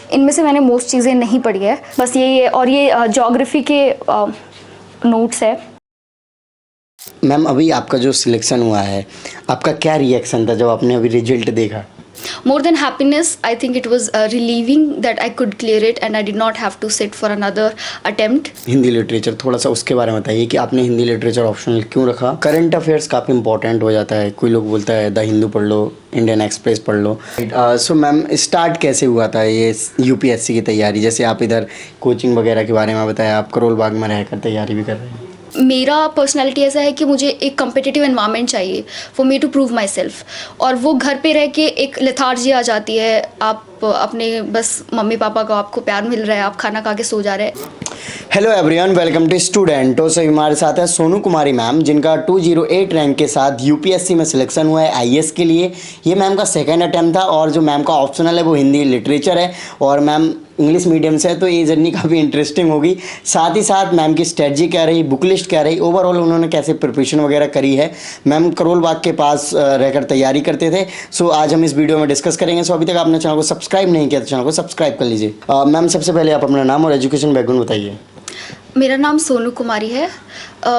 इनमें से मैंने मोस्ट चीज़ें नहीं पढ़ी है, बस यही है। और ये ज्योग्राफी के नोट्स है। मैम अभी आपका जो सिलेक्शन हुआ है, आपका क्या रिएक्शन था जब आपने अभी रिजल्ट देखा? More than happiness, I think it was relieving that I could clear it and I did not have to sit for another attempt. Hindi literature, थोड़ा सा उसके बारे में बताइए कि आपने हिंदी लिटरेचर ऑप्शनल क्यों रखा? करंट अफेयर्स काफ़ी इंपॉर्टेंट हो जाता है, कोई लोग बोलता है द हिंदू पढ़ लो, इंडियन एक्सप्रेस पढ़ लो। सो मैम स्टार्ट कैसे हुआ था ये यूपीएससी की तैयारी? जैसे आप इधर कोचिंग वगैरह के बारे में बताया, आप करोल बाग में रहकर तैयारी भी कर रहे हैं। मेरा पर्सनालिटी ऐसा है कि मुझे एक कम्पिटिटिव एनवायरनमेंट चाहिए for me to prove myself. और वो घर पे रह के एक लेथार्जी आ जाती है, आप अपने बस मम्मी पापा का आपको प्यार मिल रहा है, आप खाना खा के सो जा रहे हैं। Hello everyone, welcome to student. तो हमारे साथ है सोनू कुमारी मैम, जिनका 208 रैंक के साथ यूपीएससी में सिलेक्शन हुआ है आईएएस के लिए। ये मैम का सेकंड अटेम्प्ट था और जो मैम का ऑप्शनल है वो हिंदी लिटरेचर है और मैम इंग्लिश मीडियम से है, तो ये जर्नी काफ़ी इंटरेस्टिंग होगी। साथ ही साथ मैम की स्ट्रेटजी क्या रही, बुक लिस्ट क्या रही, ओवरऑल उन्होंने कैसे प्रिपरेशन वगैरह करी है। मैम करोल बाग के पास रहकर तैयारी करते थे। सो आज हम इस वीडियो में डिस्कस करेंगे। सो अभी तक आपने चैनल को सब्सक्राइब नहीं किया तो चैनल को सब्सक्राइब कर लीजिए। मैम सबसे पहले आप अपना नाम और एजुकेशन बैकग्राउंड बताइए। मेरा नाम सोनू कुमारी है।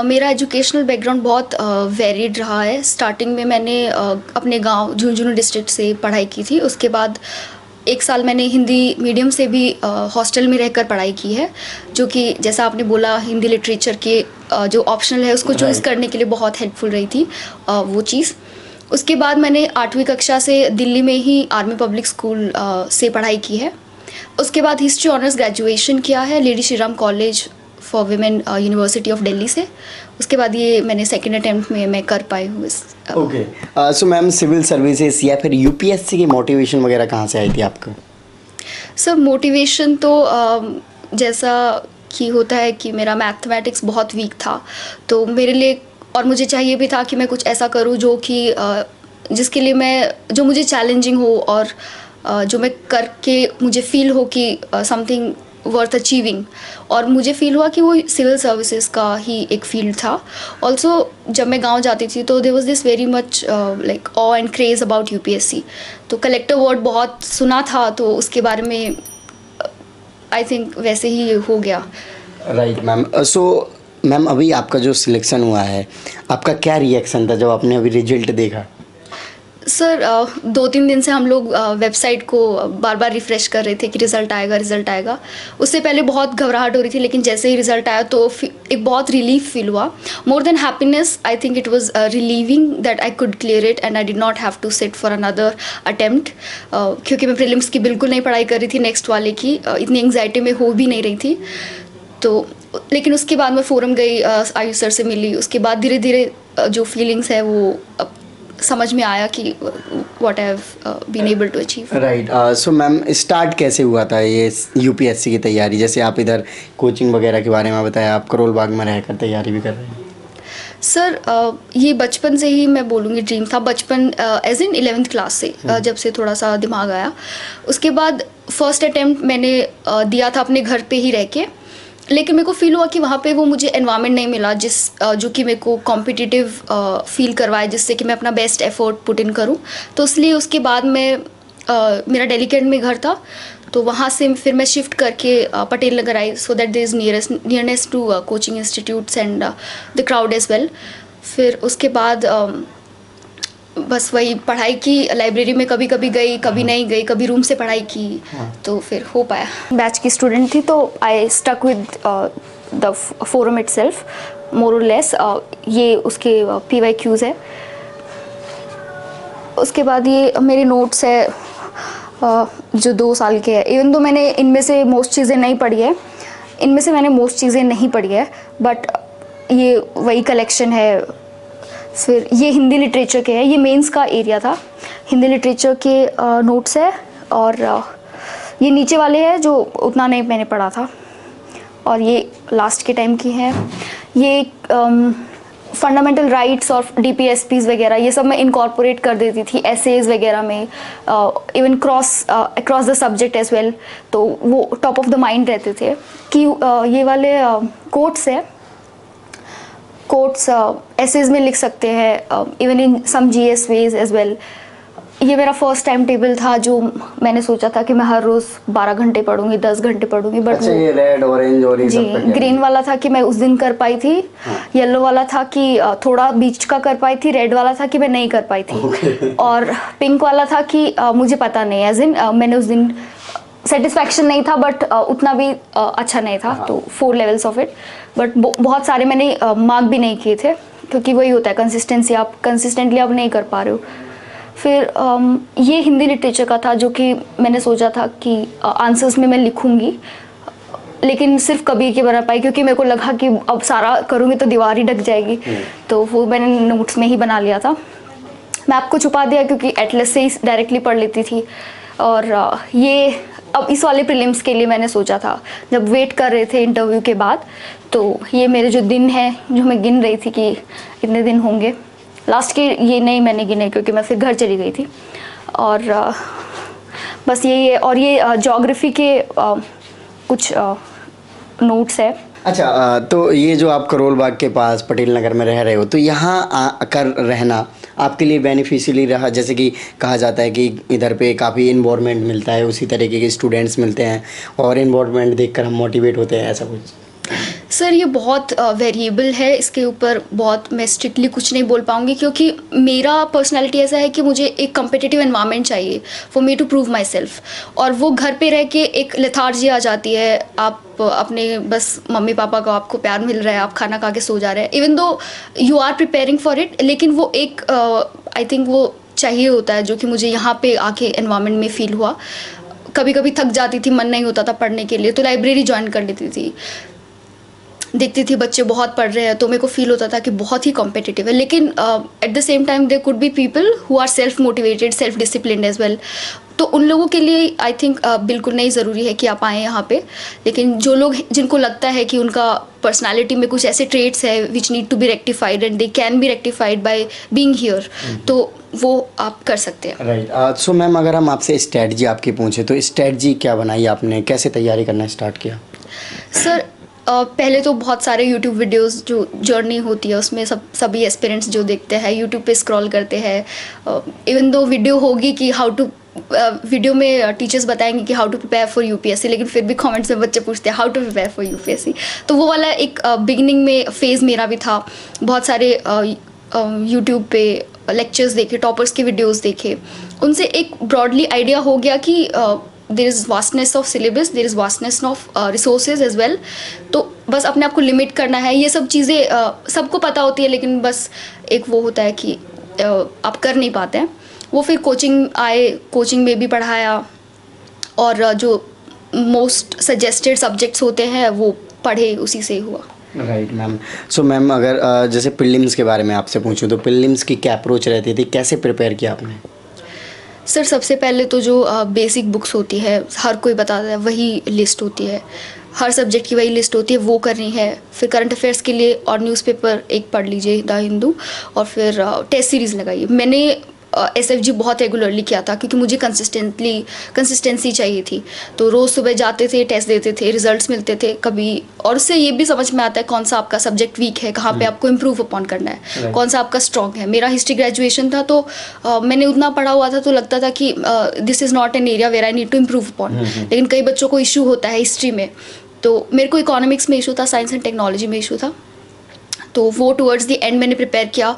मेरा एजुकेशनल बैकग्राउंड बहुत वेरिड रहा है। स्टार्टिंग में मैंने अपने गांव झुंझुनू डिस्ट्रिक्ट से पढ़ाई की थी। उसके बाद 1 साल मैंने हिंदी मीडियम से भी हॉस्टल में रहकर पढ़ाई की है, जो कि जैसा आपने बोला हिंदी लिटरेचर के जो ऑप्शनल है उसको चॉइस करने के लिए बहुत हेल्पफुल रही थी वो चीज़। उसके बाद मैंने 8वीं कक्षा से दिल्ली में ही आर्मी पब्लिक स्कूल से पढ़ाई की है। उसके बाद हिस्ट्री ऑनर्स ग्रेजुएशन किया है lady Shri Ram college for women university of Delhi से। उसके बाद ये मैंने सेकेंड अटेम्प्ट में मैं कर पाई हूँ इस। Okay, so ma'am civil services या फिर यूपीएससी की मोटिवेशन वगैरह कहाँ से आई थी आपको? सर मोटिवेशन तो जैसा कि होता है कि मेरा मैथमेटिक्स बहुत वीक था, तो मेरे लिए और मुझे चाहिए भी था कि मैं कुछ ऐसा करूँ जो कि जिसके लिए जो मुझे चैलेंजिंग हो और जो मैं करके मुझे फील हो कि समथिंग वर्थ अचीविंग। और मुझे फील हुआ कि वो सिविल सर्विसेज का ही एक फील्ड था। ऑल्सो जब मैं गांव जाती थी तो there was this very much like awe and craze about UPSC. तो कलेक्टर वर्ड बहुत सुना था, तो उसके बारे में आई थिंक वैसे ही हो गया। Right ma'am. सो मैम अभी आपका जो सिलेक्शन हुआ है, आपका क्या रिएक्शन था जब आपने अभी रिजल्ट देखा? सर 2-3 दिन से हम लोग वेबसाइट को बार बार रिफ़्रेश कर रहे थे कि रिज़ल्ट आएगा रिज़ल्ट आएगा। उससे पहले बहुत घबराहट हो रही थी, लेकिन जैसे ही रिज़ल्ट आया तो एक बहुत रिलीफ फील हुआ। More than happiness, I think it was relieving that I could clear it and I did not have to sit for another attempt. क्योंकि मैं प्रीलिम्स की बिल्कुल नहीं पढ़ाई कर रही थी, नेक्स्ट वाले की इतनी एंग्जाइटी में हो भी नहीं रही थी। तो लेकिन उसके बाद मैं फोरम गई, आयुष सर से मिली। उसके बाद धीरे धीरे जो फीलिंग्स है वो समझ में आया कि what I have been able to achieve. Right. So ma'am start कैसे हुआ था ये यूपीएससी की तैयारी? जैसे आप इधर कोचिंग वगैरह के बारे में बताया, आप करोल बाग में रहकर तैयारी भी कर रहे हैं। सर ये बचपन से ही मैं बोलूँगी ड्रीम था। बचपन एज इन 11th क्लास से जब से थोड़ा सा दिमाग आया। उसके बाद फर्स्ट अटेम्प्ट मैंने दिया था अपने घर पे ही रह के, लेकिन मेरे को फील हुआ कि वहाँ पे वो मुझे एनवायरनमेंट नहीं मिला जो कि मेरे को कॉम्पिटिटिव फील करवाए, जिससे कि मैं अपना बेस्ट एफर्ट पुट इन करूँ। तो इसलिए उसके बाद मेरा दिल्ली कैंट में घर था, तो वहाँ से फिर मैं शिफ्ट करके पटेल नगर आई, so that there is nearness to coaching institutes and the crowd as well. फिर उसके बाद बस वही पढ़ाई की, लाइब्रेरी में कभी कभी गई, कभी नहीं गई, कभी रूम से पढ़ाई की, तो फिर हो पाया। बैच की स्टूडेंट थी, तो I stuck with the forum itself more और लेस। ये उसके PYQs है। उसके बाद ये मेरे नोट्स है जो 2 साल के हैं। इवन तो मैंने इनमें से मोस्ट चीज़ें नहीं पढ़ी है, बट ये वही कलेक्शन है। फिर ये हिंदी लिटरेचर के है, ये मेंस का एरिया था। हिंदी लिटरेचर के नोट्स है, और ये नीचे वाले हैं जो उतना नहीं मैंने पढ़ा था, और ये लास्ट के टाइम की है। ये फंडामेंटल राइट्स और DPSPs वगैरह ये सब मैं इनकॉर्पोरेट कर देती थी एसेज वगैरह में, even across the subject as well. तो वो टॉप ऑफ द माइंड रहते थे कि ये वाले कोट्स है, कोट्स एसेज में लिख सकते हैं, even in some GS ways as well. ये मेरा फर्स्ट टाइम टेबल था जो मैंने सोचा था कि मैं हर रोज़ 12 घंटे पढ़ूंगी, 10 घंटे पढ़ूंगी, बट अच्छा, ये रेड ऑरेंज और ये जी सब का ग्रीन वाला था कि मैं उस दिन कर पाई थी, येलो वाला था कि थोड़ा बीच का कर पाई थी, रेड वाला था कि मैं नहीं कर पाई थी, और पिंक वाला था कि मुझे पता नहीं, एज इन मैंने उस दिन सेटिस्फैक्शन नहीं था, बट उतना भी अच्छा नहीं था, तो 4 लेवल्स ऑफ इट, बट बहुत सारे मैंने मार्क भी नहीं किए थे, क्योंकि वही होता है कंसिस्टेंसी, आप कंसिस्टेंटली आप नहीं कर पा रहे हो। फिर ये हिंदी लिटरेचर का था जो कि मैंने सोचा था कि आंसर्स में मैं लिखूंगी, लेकिन सिर्फ कभी के बना पाई, क्योंकि मेरे को लगा कि अब सारा करूँगी तो दीवार ही ढक जाएगी, तो वो मैंने नोट्स में ही बना लिया था। मैप को छुपा दिया क्योंकि एटलस से ही डायरेक्टली पढ़ लेती थी, और ये अब इस वाले प्रीलिम्स के लिए मैंने सोचा था, जब वेट कर रहे थे इंटरव्यू के बाद, तो ये मेरे जो दिन हैं जो मैं गिन रही थी कि इतने दिन होंगे, लास्ट के ये नहीं मैंने गिने क्योंकि मैं फिर घर चली गई थी, और बस यही है। और ये ज्योग्राफी के कुछ नोट्स है। अच्छा, तो ये जो आप करोल बाग के पास पटेल नगर में रह रहे हो, तो यहाँ कर रहना आपके लिए बेनिफिशियली रहा? जैसे कि कहा जाता है कि इधर पे काफ़ी इन्वायरमेंट मिलता है, उसी तरीके के स्टूडेंट्स मिलते हैं और इन्वायरमेंट देखकर हम मोटिवेट होते हैं, ऐसा कुछ? सर ये बहुत वेरिएबल है, इसके ऊपर बहुत मैं स्ट्रिक्टली कुछ नहीं बोल पाऊँगी, क्योंकि मेरा पर्सनालिटी ऐसा है कि मुझे एक कम्पिटिटिव एनवायरनमेंट चाहिए for me to prove myself, और वो घर पे रह के एक लेथार्जी आ जाती है, आप अपने बस मम्मी पापा का आपको प्यार मिल रहा है, आप खाना खा के सो जा रहे हैं, even though you are preparing for it, लेकिन वो एक आई थिंक वो चाहिए होता है, जो कि मुझे यहाँ पे आके एनवायरनमेंट में फ़ील हुआ। कभी कभी थक जाती थी, मन नहीं होता था पढ़ने के लिए, तो लाइब्रेरी ज्वाइन कर लेती थी, देखती थी बच्चे बहुत पढ़ रहे हैं, तो मेरे को फील होता था कि बहुत ही कॉम्पिटिटिव है, लेकिन at the same time there could be people who are self motivated, self disciplined as well, तो उन लोगों के लिए आई थिंक बिल्कुल नहीं ज़रूरी है कि आप आएँ यहाँ पे, लेकिन जो लोग जिनको लगता है कि उनका पर्सनालिटी में कुछ ऐसे ट्रेट्स है which need to be rectified and they can be rectified by being here, तो वो आप कर सकते हैं। राइट। सो मैम, अगर हम आपसे स्ट्रेटजी आपकी पूछे तो स्ट्रेटजी क्या बनाई आपने, कैसे तैयारी करना स्टार्ट किया? सर पहले तो बहुत सारे YouTube वीडियोस जो जर्नी होती है उसमें सभी एस्पिरेंट्स जो देखते हैं YouTube पे स्क्रॉल करते हैं, इवन दो वीडियो होगी कि हाउ टू वीडियो में टीचर्स बताएंगे कि how to prepare for UPSC, लेकिन फिर भी कमेंट्स में बच्चे पूछते हैं how to prepare for UPSC, तो वो वाला एक बिगिनिंग में फेज़ मेरा भी था। बहुत सारे यूट्यूब पे लेक्चर्स देखे, टॉपर्स के वीडियोस देखे, उनसे एक ब्रॉडली आइडिया हो गया कि there is vastness of syllabus, there is vastness of resources as well, तो बस अपने आप को लिमिट करना है। ये सब चीज़ें सबको पता होती है, लेकिन बस एक वो होता है कि आप कर नहीं पाते हैं। वो फिर कोचिंग आए, कोचिंग में भी पढ़ाया, और जो मोस्ट सजेस्टेड सब्जेक्ट्स होते हैं वो पढ़े, उसी से हुआ। Right ma'am. सो मैम, अगर जैसे प्रीलिम्स के बारे में आपसे पूछूं तो प्रीलिम्स की क्या अप्रोच रहती थी, कैसे प्रिपेयर किया आपने? सर सबसे पहले तो जो बेसिक बुक्स होती है, हर कोई बताता है, वही लिस्ट होती है, हर सब्जेक्ट की वही लिस्ट होती है, वो करनी है। फिर करंट अफेयर्स के लिए और न्यूज़पेपर एक पढ़ लीजिए, द हिंदू, और फिर टेस्ट सीरीज़ लगाइए। मैंने SFG बहुत रेगुलरली किया था क्योंकि मुझे कंसिस्टेंसी चाहिए थी, तो रोज़ सुबह जाते थे, टेस्ट देते थे, रिजल्ट्स मिलते थे कभी, और उससे ये भी समझ में आता है कौन सा आपका सब्जेक्ट वीक है, कहाँ पे आपको इम्प्रूव अपॉन करना है, कौन सा आपका स्ट्रॉन्ग है। मेरा हिस्ट्री ग्रेजुएशन था, तो मैंने उतना पढ़ा हुआ था, तो लगता था कि this is not an area where I need to improve upon, लेकिन कई बच्चों को इशू होता है हिस्ट्री में, तो मेरे को इकोनॉमिक्स में इशू था, साइंस एंड टेक्नोलॉजी में इशू था, तो वो टुवर्ड्स द एंड मैंने प्रिपेयर किया।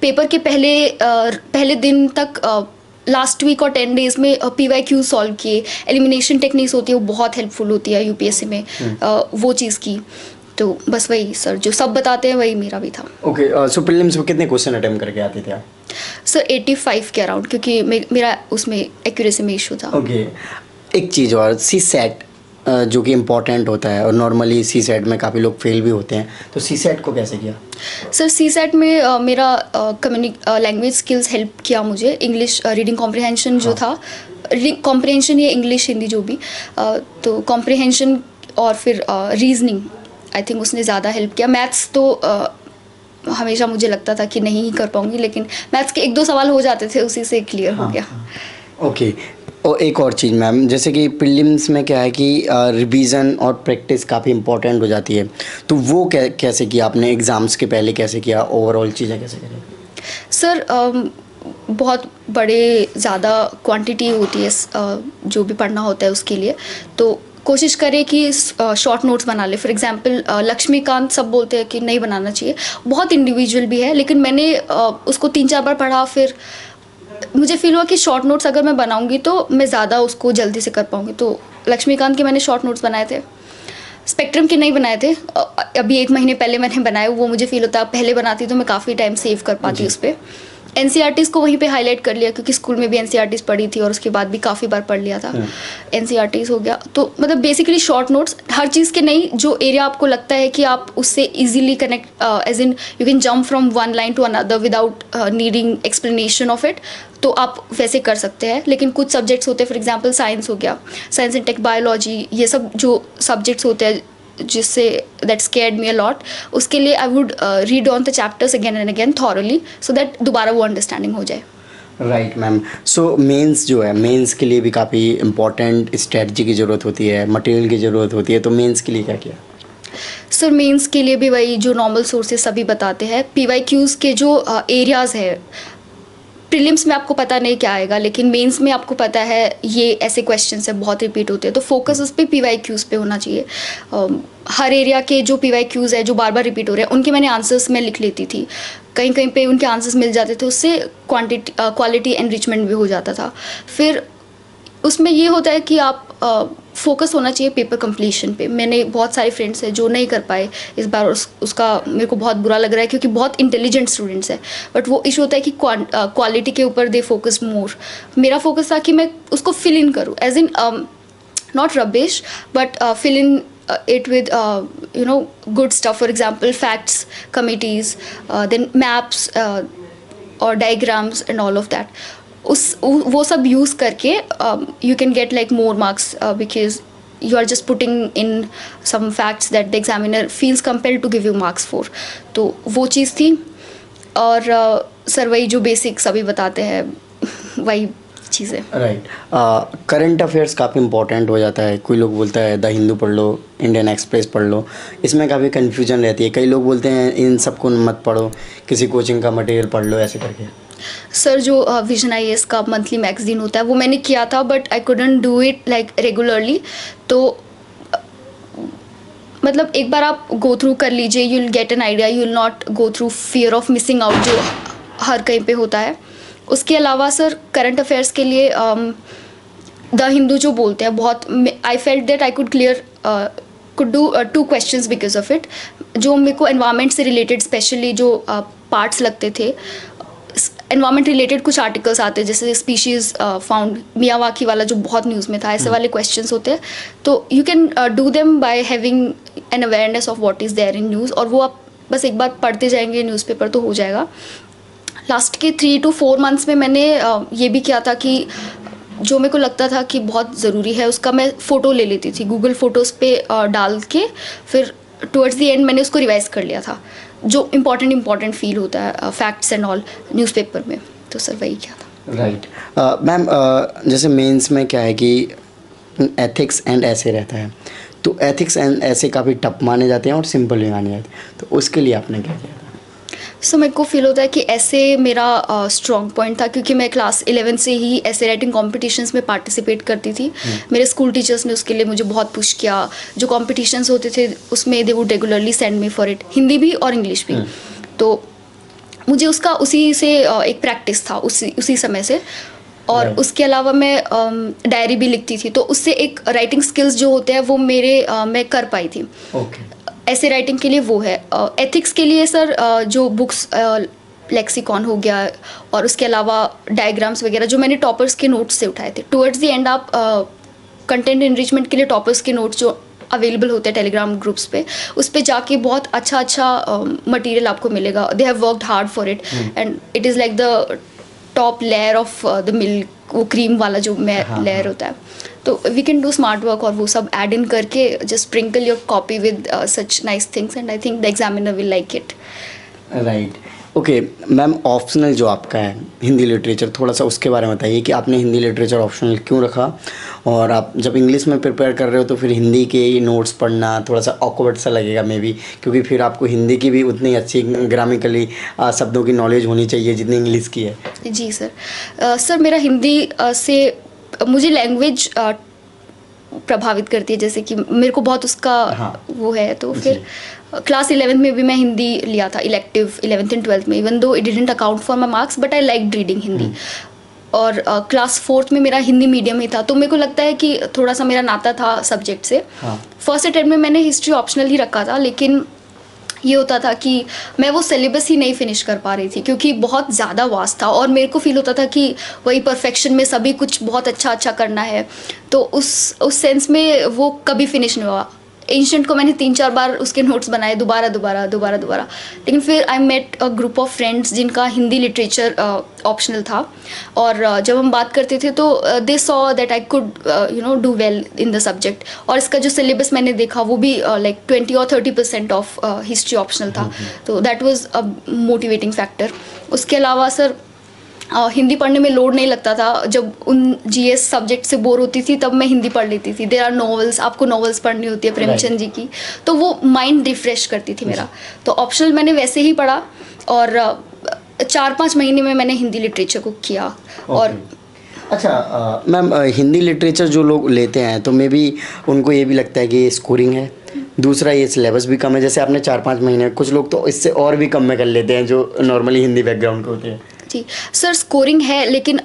पेपर के पहले दिन तक लास्ट वीक और 10 डेज़ में PYQ सॉल्व किए, एलिमिनेशन टेक्निक्स होती है वो बहुत हेल्पफुल होती है यूपीएससी में, वो चीज़ की। तो बस वही सर जो सब बताते हैं वही मेरा भी था। ओके, सो प्रीलिम्स में कितने क्वेश्चन अटेम्प्ट करके आते थे आप? सर 85 के अराउंड, क्योंकि मेरा उसमें एक्यूरेसी में इशू था। ओके, एक चीज़ और, CSAT जो कि इम्पॉर्टेंट होता है और नॉर्मली CSAT में काफ़ी लोग फेल भी होते हैं, तो CSAT को कैसे किया? सर CSAT में मेरा लैंग्वेज स्किल्स हेल्प किया मुझे, इंग्लिश रीडिंग कॉम्प्रिहेंशन जो था, कॉम्प्रिहेंशन या इंग्लिश हिंदी जो भी, तो कॉम्प्रिहेंशन और फिर रीजनिंग आई थिंक उसने ज़्यादा हेल्प किया। मैथ्स तो हमेशा मुझे लगता था कि नहीं ही कर पाऊँगी, लेकिन मैथ्स के 1-2 सवाल हो जाते थे, उसी से क्लियर हो गया। ओके, और एक और चीज़ मैम, जैसे कि प्रीलिम्स में क्या है कि रिवीजन और प्रैक्टिस काफ़ी इंपॉर्टेंट हो जाती है, तो वो कैसे किया आपने, एग्ज़ाम्स के पहले कैसे किया, ओवरऑल चीज़ें कैसे करें? सर बहुत बड़े ज़्यादा क्वांटिटी होती है जो भी पढ़ना होता है उसके लिए, तो कोशिश करें कि शॉर्ट नोट्स बना ले। फॉर एग्जांपल लक्ष्मीकांत सब बोलते हैं कि नहीं बनाना चाहिए, बहुत इंडिविजुअल भी है, लेकिन मैंने उसको 3-4 बार पढ़ा, फिर मुझे फील हुआ कि शॉर्ट नोट्स अगर मैं बनाऊंगी तो मैं ज़्यादा उसको जल्दी से कर पाऊंगी। तो लक्ष्मीकांत के मैंने शॉर्ट नोट्स बनाए थे, स्पेक्ट्रम के नहीं बनाए थे, अभी 1 महीने पहले मैंने बनाए। वो मुझे फील होता पहले बनाती तो मैं काफ़ी टाइम सेव कर पाती उस पर। एनसीईआरटीज़ को वहीं पे हाईलाइट कर लिया, क्योंकि स्कूल में भी एनसीईआरटीज़ पढ़ी थी और उसके बाद भी काफ़ी बार पढ़ लिया था। एनसीईआरटीज़ हो गया, तो मतलब बेसिकली शॉर्ट नोट्स हर चीज़ के नहीं, जो एरिया आपको लगता है कि आप उससे easily connect, as in you can jump from one line to another without needing explanation of it, तो आप वैसे कर सकते हैं। लेकिन कुछ सब्जेक्ट्स होते हैं, फॉर एग्जाम्पल साइंस हो गया, साइंस एंड टेक, बायोलॉजी, ये सब जो सब्जेक्ट्स होते हैं जिससे that scared me a lot, उसके लिए I would read on the chapters again and again thoroughly, so that दोबारा वो अंडरस्टैंडिंग हो जाए। Right ma'am. सो मेंस जो है, मेंस के लिए भी काफ़ी इंपॉर्टेंट स्ट्रेटजी की ज़रूरत होती है, मटेरियल की ज़रूरत होती है, तो मेंस के लिए क्या किया? सर मेंस के लिए भी वही जो नॉर्मल सोर्सेज सभी बताते हैं, पीवाईक्यूज़ के जो एरियाज़ है, प्रीलिम्स में आपको पता नहीं क्या आएगा, लेकिन मेंस में आपको पता है ये ऐसे क्वेश्चंस है, बहुत रिपीट होते हैं, तो फोकस उस पर पीवाईक्यूज़ पे होना चाहिए। हर एरिया के जो पीवाईक्यूज़ है जो बार बार रिपीट हो रहे हैं, उनके मैंने आंसर्स मैं लिख लेती थी, कहीं कहीं पे उनके आंसर्स मिल जाते थे, उससे क्वालिटी एनरिचमेंट भी हो जाता था। फिर उसमें ये होता है कि आप फोकस होना चाहिए पेपर कंप्लीशन पे। मैंने बहुत सारे फ्रेंड्स हैं जो नहीं कर पाए इस बार, उसका मेरे को बहुत बुरा लग रहा है, क्योंकि बहुत इंटेलिजेंट स्टूडेंट्स हैं, बट वो इशू होता है कि क्वालिटी के ऊपर दे फोकस मोर। मेरा फोकस था कि मैं उसको फिल इन करूँ, as in not rubbish, but fill in it with good stuff, for example facts, committees, then maps or diagrams and all of that. वो सब यूज़ करके you can get like more marks because you are just putting in some facts that the examiner feels compelled to give you marks for. तो वो चीज़ थी। और sir वही जो basic सभी बताते हैं वही चीज़ें। राइट। करंट अफेयर्स काफ़ी इंपॉर्टेंट हो जाता है। कोई लोग बोलता है द हिंदू पढ़ लो, इंडियन एक्सप्रेस पढ़ लो, इसमें काफ़ी कन्फ्यूजन रहती है। कई लोग बोलते हैं इन सबको मत पढ़ो, किसी कोचिंग का मटेरियल पढ़ लो, ऐसे करके। सर जो विजन IAS का मंथली मैगजीन होता है वो मैंने किया था, but I couldn't do it like regularly. तो मतलब एक बार आप गो थ्रू कर लीजिए, you will get an idea, you will not go through fear of missing out जो हर कहीं पे होता है। उसके अलावा सर करंट अफेयर्स के लिए द हिंदू जो बोलते हैं बहुत, I felt that I could clear could do 2 questions because of it. जो मेरे को एनवायरनमेंट से रिलेटेड स्पेशली जो पार्ट्स लगते थे, एनवायरनमेंट रिलेटेड कुछ आर्टिकल्स आते हैं, जैसे स्पीशीज़ फाउंड, मियावाकी वाला जो बहुत न्यूज़ में था, ऐसे वाले क्वेश्चंस होते हैं। तो you can do them by having an awareness of what is there in news, और वो आप बस एक बार पढ़ते जाएंगे न्यूज़पेपर तो हो जाएगा। लास्ट के 3 to 4 मंथ्स में मैंने ये भी किया था कि जो मेरे को लगता था कि बहुत ज़रूरी है उसका मैं फ़ोटो ले लेती थी, गूगल फ़ोटोज़ पे डाल के, फिर टुवर्ड्स द एंड मैंने उसको रिवाइज़ कर लिया था, जो इम्पॉर्टेंट फील होता है फैक्ट्स एंड ऑल न्यूज़पेपर में। तो सर वही क्या था। राइट। मैम जैसे मेंस में क्या है कि एथिक्स एंड ऐसे रहता है, तो एथिक्स एंड ऐसे काफ़ी टफ माने जाते हैं और सिंपल भी माने जाते हैं, तो उसके लिए आपने क्या किया था? सो मेरे को फील होता है कि ऐसे मेरा स्ट्रॉन्ग पॉइंट था, क्योंकि मैं क्लास 11 से ही ऐसे राइटिंग कॉम्पिटिशन्स में पार्टिसिपेट करती थी। मेरे स्कूल टीचर्स ने उसके लिए मुझे बहुत पुश किया। जो कॉम्पिटिशन्स होते थे उसमें they would regularly send me for it, Hindi भी और इंग्लिश भी। तो मुझे उसका उसी से एक प्रैक्टिस था उसी समय से। और उसके अलावा मैं डायरी भी लिखती थी, तो उससे एक राइटिंग स्किल्स जो होते हैं वो मैं कर पाई थी। ऐसे राइटिंग के लिए वो है। एथिक्स के लिए सर जो बुक्स लेक्सिकॉन हो गया, और उसके अलावा डायग्राम्स वगैरह जो मैंने टॉपर्स के नोट्स से उठाए थे। टुवर्ड्स द एंड आप कंटेंट एनरिचमेंट के लिए टॉपर्स के नोट्स जो अवेलेबल होते हैं टेलीग्राम ग्रुप्स पे, उस पे जाके बहुत अच्छा मटेरियल आपको मिलेगा। They have worked hard for it and it is like the top layer of the milk, वो क्रीम वाला जो लेयर होता है। तो we can do smart work और वो सब ऐड इन करके just sprinkle your copy with such nice things and I think the examiner will like it. Right. Okay ma'am, optional जो आपका है हिंदी लिटरेचर, थोड़ा सा उसके बारे में बताइए कि आपने हिंदी लिटरेचर ऑप्शनल क्यों रखा, और आप जब इंग्लिश में प्रिपेयर कर रहे हो तो फिर हिंदी के नोट्स पढ़ना थोड़ा सा ऑकवर्ड सा लगेगा मे बी, क्योंकि फिर आपको हिंदी की भी उतनी अच्छी ग्रामेटिकली शब्दों की नॉलेज होनी चाहिए जितनी इंग्लिश की है। जी सर। सर मेरा हिंदी से मुझे लैंग्वेज प्रभावित करती है, जैसे कि मेरे को बहुत उसका वो है, तो फिर क्लास 11 में भी मैं हिंदी लिया था इलेक्टिव, 11th एंड 12th में, even though it didn't account for my marks but I like reading Hindi. और क्लास 4th में मेरा हिंदी मीडियम ही था, तो मेरे को लगता है कि थोड़ा सा मेरा नाता था सब्जेक्ट से। फर्स्ट अटेम्प्ट में मैंने हिस्ट्री ऑप्शनल ही रखा था, लेकिन ये होता था कि मैं वो सिलेबस ही नहीं फिनिश कर पा रही थी क्योंकि बहुत ज़्यादा वास्ट था, और मेरे को फील होता था कि वही परफेक्शन में सभी कुछ बहुत अच्छा करना है, तो उस सेंस में वो कभी फिनिश नहीं हुआ। एंशंट को मैंने 3-4 बार उसके नोट्स बनाए, दोबारा, लेकिन फिर I met a group of friends जिनका हिंदी लिटरेचर ऑप्शनल था, और जब हम बात करते थे तो they saw that I could do well in the subject, और इसका जो सिलेबस मैंने देखा वो भी लाइक 20 और 30% ऑफ हिस्ट्री ऑप्शनल था, तो that was a motivating factor. उसके अलावा सर हिंदी पढ़ने में लोड नहीं लगता था, जब उन जीएस सब्जेक्ट से बोर होती थी तब मैं हिंदी पढ़ लेती थी। देयर आर नॉवेल्स, आपको नॉवेल्स पढ़नी होती है प्रेमचंद जी की, तो वो माइंड रिफ्रेश करती थी मेरा, तो ऑप्शनल मैंने वैसे ही पढ़ा, और 4-5 महीने में मैंने हिंदी लिटरेचर को किया। और अच्छा मैम, हिंदी लिटरेचर जो लोग लेते हैं तो मे बी उनको ये भी लगता है कि ये स्कोरिंग है, दूसरा ये सिलेबस भी कम है, जैसे आपने 4-5 महीने, कुछ लोग तो इससे और भी कम में कर लेते हैं जो नॉर्मली हिंदी बैकग्राउंड के होते हैं। जी सर, स्कोरिंग है, लेकिन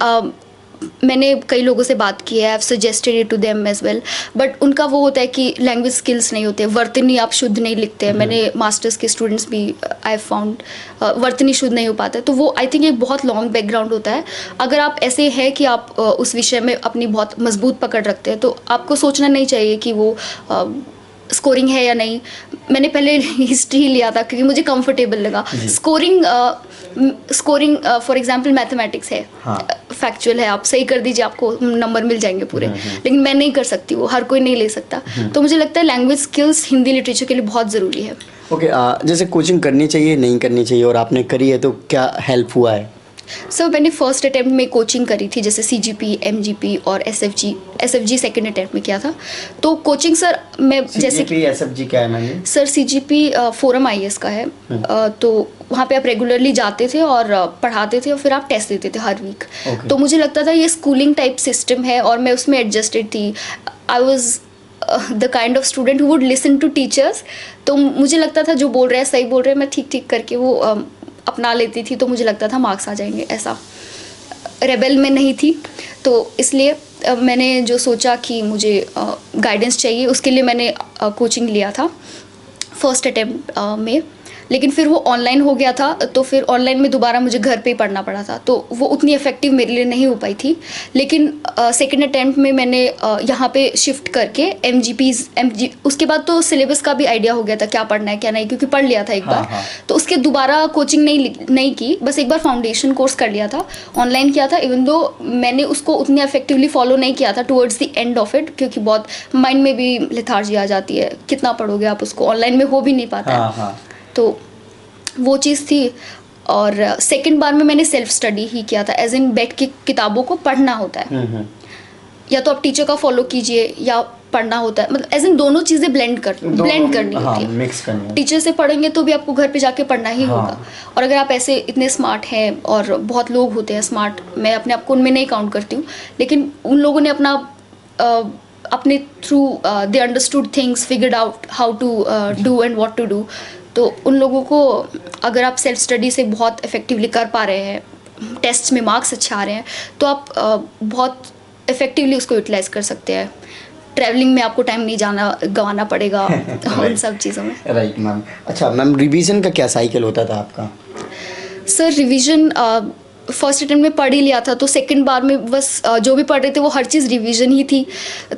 मैंने कई लोगों से बात की है, I suggested it to them as well, but उनका वो होता है कि लैंग्वेज स्किल्स नहीं होते, वर्तनी आप शुद्ध नहीं लिखते हैं। मैंने मास्टर्स के स्टूडेंट्स भी आई फाउंड वर्तनी शुद्ध नहीं हो पाता है, तो वो आई थिंक एक बहुत लॉन्ग बैकग्राउंड होता है। अगर आप ऐसे है कि आप उस विषय में अपनी बहुत मजबूत पकड़ रखते हैं, तो आपको सोचना नहीं चाहिए कि वो स्कोरिंग है या नहीं। मैंने पहले हिस्ट्री ही लिया था क्योंकि मुझे कंफर्टेबल लगा। स्कोरिंग फॉर एग्जांपल मैथमेटिक्स है, फैक्चुअल है, आप सही कर दीजिए आपको नंबर मिल जाएंगे पूरे, लेकिन मैं नहीं कर सकती, वो हर कोई नहीं ले सकता। तो मुझे लगता है लैंग्वेज स्किल्स हिंदी लिटरेचर के लिए बहुत ज़रूरी है। ओके, जैसे कोचिंग करनी चाहिए नहीं करनी चाहिए, और आपने करी है तो क्या हेल्प हुआ है? सर मैंने फर्स्ट अटैम्प्ट में कोचिंग करी थी, जैसे CGP, MGP और SFG सेकेंड अटैम्प्ट में किया था। तो कोचिंग सर मैं जैसे CGP SFG क्या है मैंने? सर CGP फोरम IAS का है, तो वहाँ पे आप रेगुलरली जाते थे और पढ़ाते थे, और फिर आप टेस्ट देते थे हर वीक। तो मुझे लगता था ये स्कूलिंग टाइप सिस्टम है, और मैं उसमें एडजस्टेड थी। I was the kind of student who would listen to teachers, तो मुझे लगता था जो बोल रहे हैं सही बोल रहे हैं, मैं ठीक करके वो अपना लेती थी, तो मुझे लगता था मार्क्स आ जाएंगे। ऐसा रेबेल में नहीं थी, तो इसलिए मैंने जो सोचा कि मुझे गाइडेंस चाहिए, उसके लिए मैंने कोचिंग लिया था फर्स्ट अटेम्प्ट में। लेकिन फिर वो ऑनलाइन हो गया था, तो फिर ऑनलाइन में दोबारा मुझे घर पे ही पढ़ना पड़ा था, तो वो उतनी इफेक्टिव मेरे लिए नहीं हो पाई थी। लेकिन सेकेंड अटैम्प्ट में मैंने यहाँ पे शिफ्ट करके उसके बाद तो सिलेबस का भी आइडिया हो गया था क्या पढ़ना है क्या नहीं, क्योंकि पढ़ लिया था एक बार। तो उसके दोबारा कोचिंग नहीं की, बस एक बार फाउंडेशन कोर्स कर लिया था, ऑनलाइन किया था। इवन दो मैंने उसको उतनी इफेक्टिवली फॉलो नहीं किया था towards the end of it, क्योंकि बहुत माइंड में भी लेथार्जी आ जाती है, कितना पढ़ोगे आप उसको, ऑनलाइन में हो भी नहीं पाता है। तो वो चीज़ थी। और सेकंड बार में मैंने सेल्फ स्टडी ही किया था, एज इन बैठ के किताबों को पढ़ना होता है, या तो आप टीचर का फॉलो कीजिए या पढ़ना होता है, मतलब एज इन दोनों चीज़ें ब्लेंड करनी होती है, मिक्स करनी। टीचर से पढ़ेंगे तो भी आपको घर पे जाके पढ़ना ही होगा। और अगर आप ऐसे इतने स्मार्ट हैं, और बहुत लोग होते हैं स्मार्ट, मैं अपने आप को उनमें नहीं काउंट करती हूँ, लेकिन उन लोगों ने अपने through they understood things, figured out how to do and what to do. तो उन लोगों को अगर आप सेल्फ स्टडी से बहुत इफेक्टिवली कर पा रहे हैं, टेस्ट में मार्क्स अच्छे आ रहे हैं, तो आप बहुत इफेक्टिवली उसको यूटिलाइज कर सकते हैं। ट्रैवलिंग में आपको टाइम नहीं गंवाना पड़ेगा उन सब चीज़ों में। Right ma'am. अच्छा मैम, रिवीजन का क्या साइकिल होता था आपका? सर रिवीजन फर्स्ट अटेम्प्ट में पढ़ ही लिया था, तो सेकंड बार में बस जो भी पढ़ रहे थे वो हर चीज़ रिवीजन ही थी,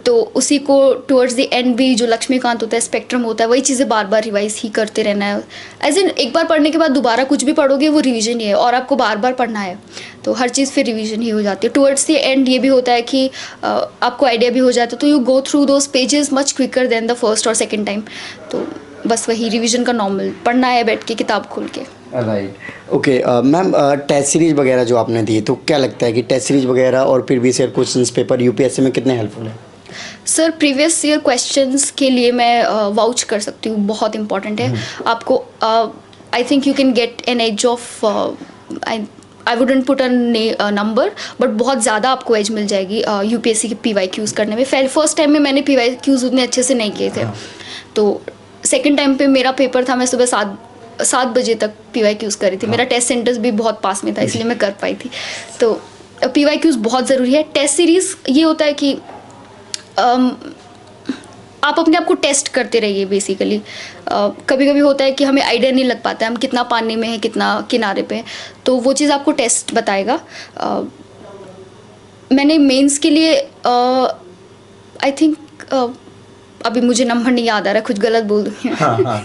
तो उसी को टुवर्ड्स द एंड भी जो लक्ष्मीकांत होता है, स्पेक्ट्रम होता है, वही चीज़ें बार बार रिवाइज ही करते रहना है। एज इन एक बार पढ़ने के बाद दोबारा कुछ भी पढ़ोगे वो रिवीजन ही है, और आपको बार बार पढ़ना है, तो हर चीज़ फिर रिवीजन ही हो जाती है। टुवर्ड्स द एंड ये भी होता है कि आपको आइडिया भी हो जाता है, तो you go through those pages much quicker than the first और सेकेंड टाइम। तो बस वही रिवीजन का नॉर्मल पढ़ना है बैठ के किताब खोल के। Right. Okay ma'am, test series वगैरह जो आपने दी तो क्या लगता है कि टेस्ट सीरीज वगैरह और previous year questions paper UPSC में कितने हेल्पफुल है? सर प्रीवियस ईयर क्वेश्चंस के लिए मैं वाउच कर सकती हूँ, बहुत इंपॉर्टेंट है आपको। I think you can get an edge of, I wouldn't put a number, but बहुत ज़्यादा आपको एज मिल जाएगी यूपीएससी के PYQs करने में। फर्स्ट टाइम में मैंने PYQs उतने अच्छे से नहीं किए थे, तो सेकेंड टाइम पे मेरा पेपर था, मैं सुबह 7 बजे तक PYQs करी थी। मेरा टेस्ट सेंटर्स भी बहुत पास में था, इसलिए मैं कर पाई थी। तो PYQs बहुत ज़रूरी है। टेस्ट सीरीज़ ये होता है कि आप अपने आप को टेस्ट करते रहिए बेसिकली। कभी कभी होता है कि हमें आइडिया नहीं लग पाता है हम कितना पानी में है, कितना किनारे पे है, तो वो चीज़ आपको टेस्ट बताएगा। मैंने मेंस के लिए आई थिंक अभी मुझे नंबर नहीं याद आ रहा, कुछ गलत बोल दूँगी। हाँ।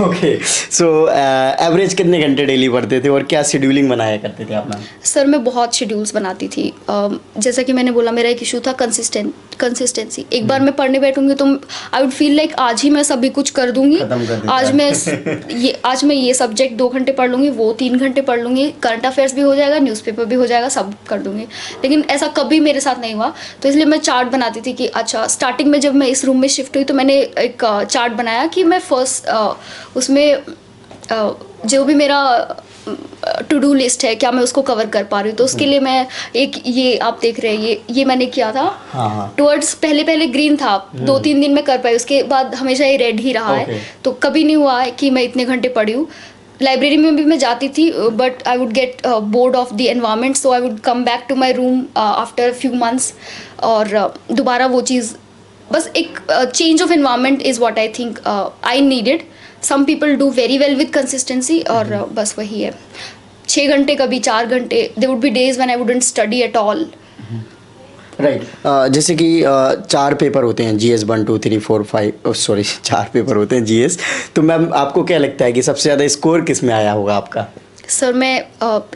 ओके, सो एवरेज कितने घंटे डेली पढ़ते थे और क्या शेड्यूलिंग बनाया करते थे आप मैम? सर मैं बहुत शेड्यूल्स बनाती थी। जैसा कि मैंने बोला, मेरा एक इशू था कंसिस्टेंसी। एक बार मैं पढ़ने बैठूंगी तो आई वुड फील लाइक आज ही मैं सभी कुछ कर दूंगी। आज मैं ये सब्जेक्ट 2 घंटे पढ़ लूँगी, वो 3 घंटे पढ़ लूँगी, करंट अफेयर्स भी हो जाएगा, न्यूज़पेपर भी हो जाएगा, सब कर दूँगी। लेकिन ऐसा कभी मेरे साथ नहीं हुआ, तो इसलिए मैं चार्ट बनाती थी कि अच्छा, स्टार्टिंग में जब मैं इस रूम में शिफ्ट हुई तो मैंने एक चार्ट बनाया कि मैं फर्स्ट उसमें जो भी मेरा टू डू लिस्ट है, क्या मैं उसको कवर कर पा रही हूँ। तो उसके लिए मैं एक, ये आप देख रहे हैं, ये मैंने किया था। हाँ। टुवर्ड्स पहले ग्रीन था, 2-3 दिन में कर पाई, उसके बाद हमेशा ये रेड ही रहा है। तो कभी नहीं हुआ है कि मैं इतने घंटे पढ़ी हूँ। लाइब्रेरी में भी मैं जाती थी, but I would get bored of the environment, so I would come back to my room after few months, और दोबारा वो चीज़, बस एक change of environment is what I think I needed. Some people do very well with consistency, और बस वही है। 6 घंटे, कभी 4 घंटे। There would be days when I wouldn't study at all. Right. जैसे कि 4 पेपर होते हैं, GS 1 2 3 4 5, सॉरी 4 पेपर होते हैं GS। तो मैम आपको क्या लगता है कि सबसे ज़्यादा स्कोर किस में आया होगा आपका? सर मैं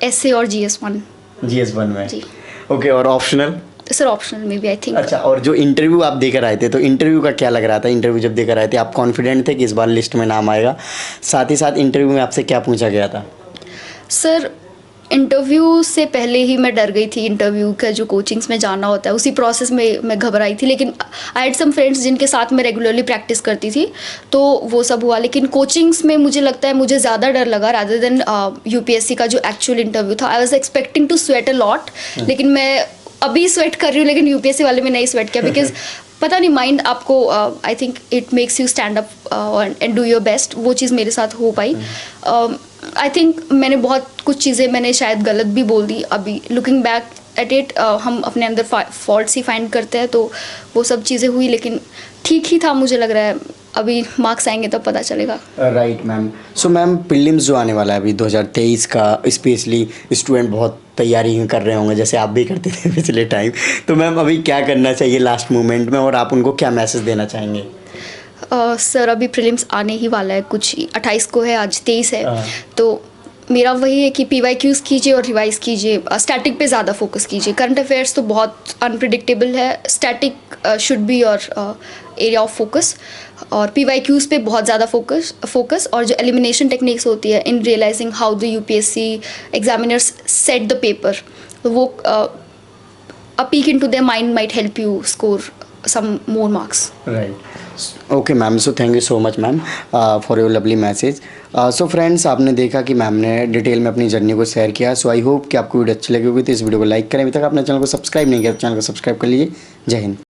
essay और GS 1। GS 1 में जी। ओके, और ऑप्शनल? सर ऑप्शनल में भी आई थिंक। अच्छा, और जो इंटरव्यू आप देकर आए थे, तो इंटरव्यू का क्या लग रहा था? इंटरव्यू जब देकर आए थे आप कॉन्फिडेंट थे कि इस बार लिस्ट में नाम आएगा? साथ ही साथ इंटरव्यू में आपसे क्या पूछा गया था? सर इंटरव्यू से पहले ही मैं डर गई थी। इंटरव्यू का जो कोचिंग्स में जाना होता है, उसी प्रोसेस में मैं घबराई थी। लेकिन आई हैड सम फ्रेंड्स जिनके साथ मैं रेगुलरली प्रैक्टिस करती थी, तो वो सब हुआ। लेकिन कोचिंग्स में मुझे लगता है मुझे ज़्यादा डर लगा रादर देन यूपीएससी का जो एक्चुअल इंटरव्यू था। I was expecting to sweat a lot, लेकिन मैं अभी स्वेट कर रही हूँ, लेकिन यूपीएससी वाले में नहीं स्वेट किया, बिकॉज पता नहीं, माइंड आपको I think it makes you stand up and do your best. वो चीज़ मेरे साथ हो पाई। आई थिंक मैंने बहुत कुछ चीज़ें मैंने शायद गलत भी बोल दी। अभी लुकिंग बैक एट इट, हम अपने अंदर फॉल्ट्स ही फाइंड करते हैं, तो वो सब चीज़ें हुई, लेकिन ठीक ही था मुझे लग रहा है। अभी मार्क्स आएंगे तब पता चलेगा। Right ma'am. So ma'am, prelims जो आने वाला है अभी 2023 का, स्पेशली स्टूडेंट बहुत तैयारी कर रहे होंगे, जैसे आप भी करते थे पिछले टाइम। तो मैम अभी क्या करना चाहिए लास्ट मोमेंट में, और आप उनको क्या मैसेज देना चाहेंगे? सर अभी प्रीलिम्स आने ही वाला है, कुछ 28 को है, आज 23 है। तो मेरा वही है कि PYQs कीजिए और रिवाइज कीजिए। स्टैटिक पे ज़्यादा फोकस कीजिए। करंट अफेयर्स तो बहुत अनप्रिडिक्टेबल है, static should be your area of focus, और PYQs पे बहुत ज़्यादा फोकस। और जो एलिमिनेशन टेक्निक्स होती है in realizing how the UPSC examiners set the paper, वो a peek into their mind might help you score some more marks. Right. Okay ma'am, so thank you so much ma'am for your lovely message. So friends, आपने देखा कि ma'am ने detail में अपनी journey को share किया। सो I hope कि आपको वीडियो अच्छी लगी होगी। तो इस वीडियो को लाइक करें। अभी तक आपने चैनल को सब्सक्राइब नहीं किया तो चैनल को सब्सक्राइब कर लीजिए। जय हिंद।